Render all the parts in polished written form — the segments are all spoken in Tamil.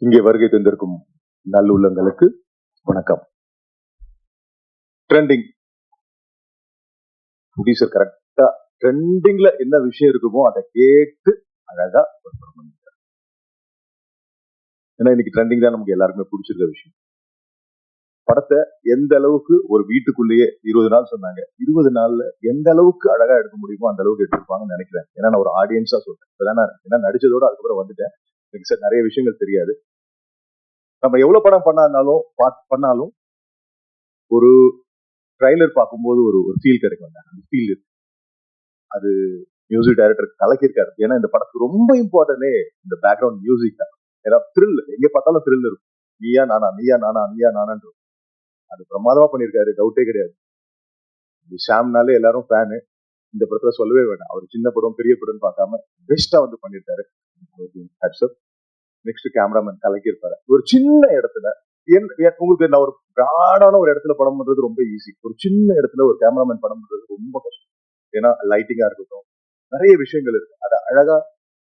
இங்கே வருகை தந்திருக்கும் நல்லுள்ளங்களுக்கு வணக்கம். ட்ரெண்டிங் ப்ரொடியூசர் கரெக்டா ட்ரெண்டிங்ல என்ன விஷயம் இருக்குமோ அதை கேட்டு அழகா பண்ணிருக்காரு. ஏன்னா இன்னைக்கு ட்ரெண்டிங் தான் நமக்கு எல்லாருக்குமே பிடிச்சிருக்க விஷயம். படத்தை எந்த அளவுக்கு ஒரு வீட்டுக்குள்ளேயே 20 நாள் சொன்னாங்க, 20 நாள்ல எந்த அளவுக்கு அழகா எடுக்க முடியுமோ அந்த அளவுக்கு எடுத்துருப்பாங்கன்னு நினைக்கிறேன். ஏன்னா நான் ஒரு ஆடியன்ஸா சொல்றேன். இப்பதான் நான் நடிச்சதோட அதுக்கப்புறம் வந்துட்டேன். எனக்கு சார் நிறைய விஷயங்கள் தெரியாது. நம்ம எவ்வளவு படம் பண்ணாலும் ஒரு ட்ரைலர் பார்க்கும்போது ஒரு ஃபீல் கிடைக்கும். அந்த ஃபீல் இருக்கு. அது மியூசிக் டைரக்டர் கலக்கியிருக்காரு. ஏன்னா இந்த படத்துக்கு ரொம்ப இம்பார்ட்டன்டே இந்த பேக்ரவுண்ட் மியூசிக் தான். ஏன்னா த்ரில் எங்க பார்த்தாலும் த்ரில் இருக்கும். நீயா நானா நீயா நானா நீயா நானான்னு அது பிரமாதமா பண்ணியிருக்காரு, டவுட்டே கிடையாது. ஷாம்னாலே எல்லாரும் ஃபேனு. இந்த படத்துல சொல்லவே வேண்டாம். அவர் சின்ன படம் பெரிய படம் பார்க்காம பெஸ்டா வந்து பண்ணியிருக்காரு. நெக்ஸ்ட் கேமராமேன் கலக்கியிருப்பாரு. ஒரு சின்ன இடத்துல உங்களுக்கு நான் ஒரு பிராடான ஒரு இடத்துல படம் பண்றது ரொம்ப ஈஸி. ஒரு சின்ன இடத்துல ஒரு கேமராமேன் படம் பண்றது ரொம்ப கஷ்டம். ஏன்னா லைட்டிங்கா இருக்கட்டும், நிறைய விஷயங்கள் இருக்கு. அதை அழகா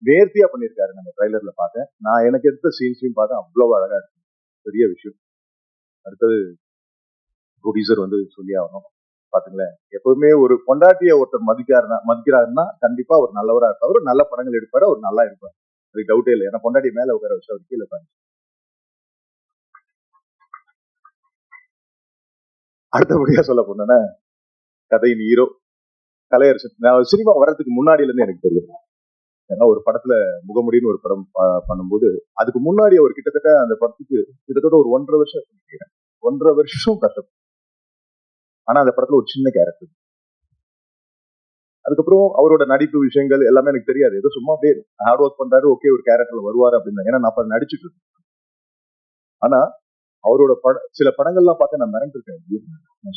நேர்த்தியா பண்ணியிருக்காரு. நம்ம ட்ரைலர்ல பார்த்தேன். நான் எனக்கு எடுத்த சீன்ஸையும் பார்த்தேன். அவ்வளவு அழகா இருக்கு. பெரிய விஷயம். அடுத்தது ப்ரொடியூசர் வந்து சொல்லி ஆகணும். பாத்துங்களேன், எப்பவுமே ஒரு பொண்டாட்டிய ஒருத்தர் மதிக்கிறாருன்னா கண்டிப்பா ஒரு நல்லவரா இருப்பாரு. ஒரு நல்ல படங்கள் எடுப்பாரு, அவர் நல்லா இருப்பாரு. அது டவுட்டே இல்லை. ஏன்னா பொண்டாட்டி மேல உட்கார வச்சு அவர் கீழே பாருங்க. அடுத்தபடியா சொல்ல போனா கதையின் ஹீரோ கலையரசன். நான் சினிமா வர்றதுக்கு முன்னாடியில இருந்து எனக்கு தெரியும். ஏன்னா ஒரு படத்துல முகமுடின்னு ஒரு படம் பண்ணும்போது அதுக்கு முன்னாடி அவர் கிட்டத்தட்ட அந்த படத்துக்கு கிட்டத்தட்ட ஒரு 1.5 வருஷம் 1.5 வருஷம் கஷ்டம். ஆனா அந்த படத்துல ஒரு சின்ன கேரக்டர். அதுக்கப்புறம் அவரோட நடிப்பு விஷயங்கள் எல்லாமே எனக்கு தெரியாது. ஏதோ சும்மா அப்படியே ஹார்ட் ஒர்க் பண்றாரு, ஓகே ஒரு கேரக்டர்ல வருவாரு அப்படின்னு. ஏன்னா நான் நடிச்சுட்டு இருக்கேன். ஆனா அவரோட சில படங்கள்லாம் பார்த்து நான் மிரண்டிருக்கேன்.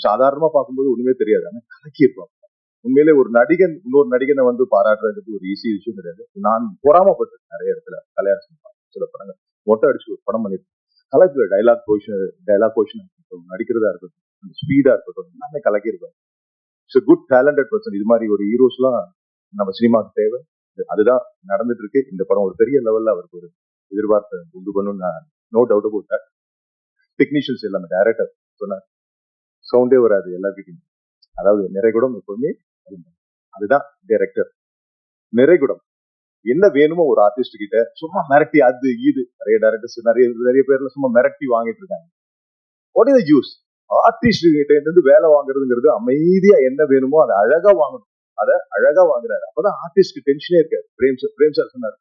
சாதாரணமா பார்க்கும்போது ஒண்ணுமே தெரியாது. ஆனா கலக்கி இருப்பான். உண்மையிலே ஒரு நடிகன் இன்னொரு நடிகனை வந்து பாராட்டுறதுக்கு ஒரு ஈஸி விஷயம் கிடையாது. நான் பொறாமப்பட்டேன் நிறைய இடத்துல. கலையரசன் சில படங்கள் மொட்டை அடிச்சு ஒரு படம் பண்ணிருக்கேன். கலக்கு டைலாக் போர்ஷன் நடிக்கிறதா இருக்கட்டும், ஸ்பீடா இருக்கட்டும், எல்லாமே கலக்கியிருப்பாங்க. It's good talented person. இது மாதிரி ஒரு ஹீரோஸ் எல்லாம் நம்ம சினிமாவுக்கு தேவை. அதுதான் நடந்துட்டு இருக்கு. இந்த படம் ஒரு பெரிய லெவல்ல அவருக்கு ஒரு எதிர்பார்ப்பை உண்டு பண்ணும். No doubt about that. Technicians எல்லாமே டைரக்டர் சொன்னார், சவுண்டே வராது எல்லாருக்கிட்டையும். அதாவது நிறைகுடம் எப்பவுமே அதுதான் டைரக்டர். நிறைகுடம் என்ன வேணுமோ ஒரு ஆர்டிஸ்ட் கிட்ட சும்மா மிரட்டி அது இது நிறைய டைரக்டர்ஸ் நிறைய பேர்ல சும்மா மிரட்டி வாங்கிட்டு இருக்காங்க. What is the use? Artist கிட்ட இருந்து வேலை வாங்குறதுங்கிறது அமைதியா என்ன வேணுமோ அதை அழகா வாங்கணும். அதை அழகா வாங்குறாரு. அப்பதான் ஆர்டிஸ்ட்க்கு டென்ஷனே இருக்காரு. பிரேம் சார் சொன்னார்,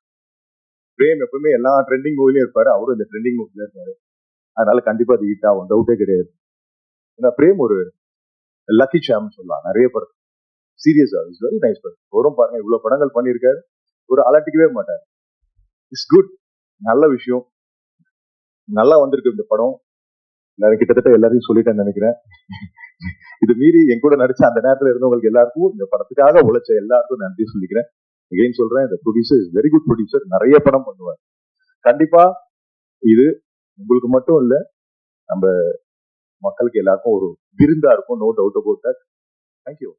பிரேம் எப்பவுமே எல்லா ட்ரெண்டிங் மூவிலையும் இருப்பாரு, அவரும் இந்த ட்ரெண்டிங் மூவில இருக்காரு. அதனால கண்டிப்பா அது ஹிட் ஆகும், டவுட்டே கிடையாது. ஏன்னா பிரேம் ஒரு லக்கி சாம் சொல்லலாம். நிறைய படம் சீரியஸா இஸ் வெரி நைஸ் படம். வரும் பாருங்க, இவ்வளவு படங்கள் பண்ணியிருக்காரு, ஒரு அலட்டிக்கவே மாட்டார். It's good. நல்ல விஷயம். நல்லா வந்திருக்கு இந்த படம். நான் கிட்டத்தட்ட எல்லாரையும் சொல்லிட்டேன்னு நினைக்கிறேன். இது மீறி என் கூட நடிச்ச அந்த நேரத்துல இருந்தவங்களுக்கு எல்லாருக்கும், இந்த படத்துக்காக உழைச்ச எல்லாருக்கும் நன்றி சொல்லிக்கிறேன். எகைன் சொல்றேன், இந்த producer is very good producer. நிறைய படம் பண்ணுவார். கண்டிப்பா இது உங்களுக்கு மட்டும் இல்ல, நம்ம மக்களுக்கு எல்லாருக்கும் ஒரு விருந்தா இருக்கும். No doubt about that. Thank you.